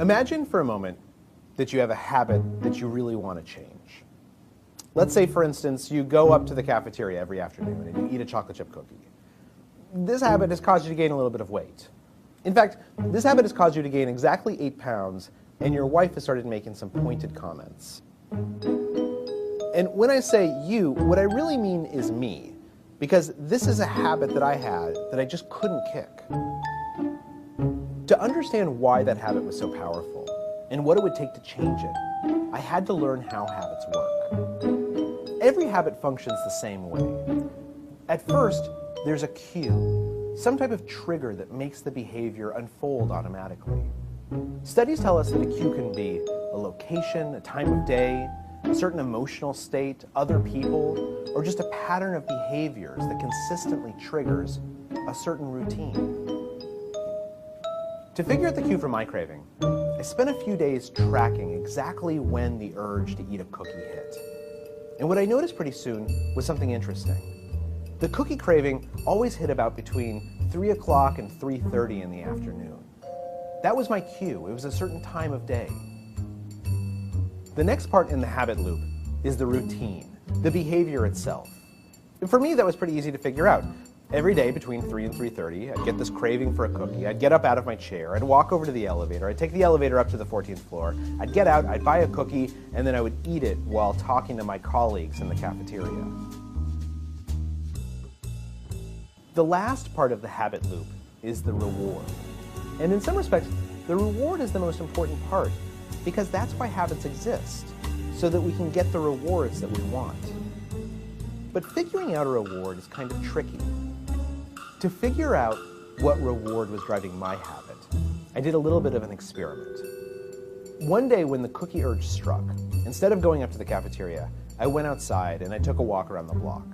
Imagine for a moment that you have a habit that you really want to change. Let's say, for instance, you go up to the cafeteria every afternoon and you eat a chocolate chip cookie. This habit has caused you to gain a little bit of weight. In fact, this habit has caused you to gain exactly 8 pounds, and your wife has started making some pointed comments. And when I say you, what I really mean is me, because this is a habit that I had that I just couldn't kick. To understand why that habit was so powerful and what it would take to change it, I had to learn how habits work. Every habit functions the same way. At first, there's a cue, some type of trigger that makes the behavior unfold automatically. Studies tell us that a cue can be a location, a time of day, a certain emotional state, other people, or just a pattern of behaviors that consistently triggers a certain routine. To figure out the cue for my craving, I spent a few days tracking exactly when the urge to eat a cookie hit. And what I noticed pretty soon was something interesting. The cookie craving always hit about between 3 o'clock and 3:30 in the afternoon. That was my cue. It was a certain time of day. The next part in the habit loop is the routine, the behavior itself. And for me, that was pretty easy to figure out. Every day between 3 and 3:30, I'd get this craving for a cookie. I'd get up out of my chair. I'd walk over to the elevator. I'd take the elevator up to the 14th floor. I'd get out. I'd buy a cookie, and then I would eat it while talking to my colleagues in the cafeteria. The last part of the habit loop is the reward. And in some respects, the reward is the most important part, because that's why habits exist, so that we can get the rewards that we want. But figuring out a reward is kind of tricky. To figure out what reward was driving my habit, I did a little bit of an experiment. One day when the cookie urge struck, instead of going up to the cafeteria, I went outside and I took a walk around the block.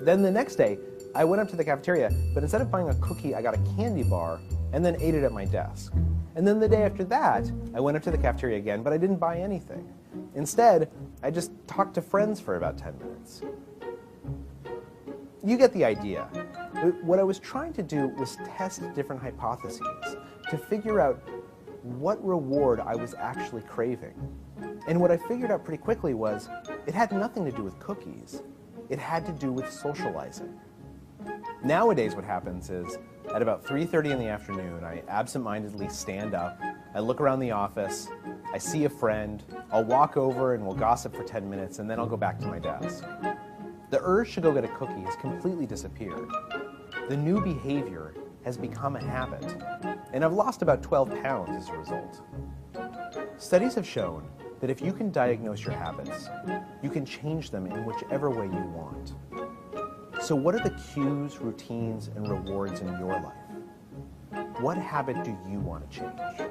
Then the next day, I went up to the cafeteria, but instead of buying a cookie, I got a candy bar and then ate it at my desk. And then the day after that, I went up to the cafeteria again, but I didn't buy anything. Instead, I just talked to friends for about 10 minutes. You get the idea. What I was trying to do was test different hypotheses to figure out what reward I was actually craving. And what I figured out pretty quickly was it had nothing to do with cookies. It had to do with socializing. Nowadays what happens is at about 3:30 in the afternoon, I absentmindedly stand up, I look around the office, I see a friend, I'll walk over and we'll gossip for 10 minutes and then I'll go back to my desk. The urge to go get a cookie has completely disappeared. The new behavior has become a habit, and I've lost about 12 pounds as a result. Studies have shown that if you can diagnose your habits, you can change them in whichever way you want. So what are the cues, routines, and rewards in your life? What habit do you want to change?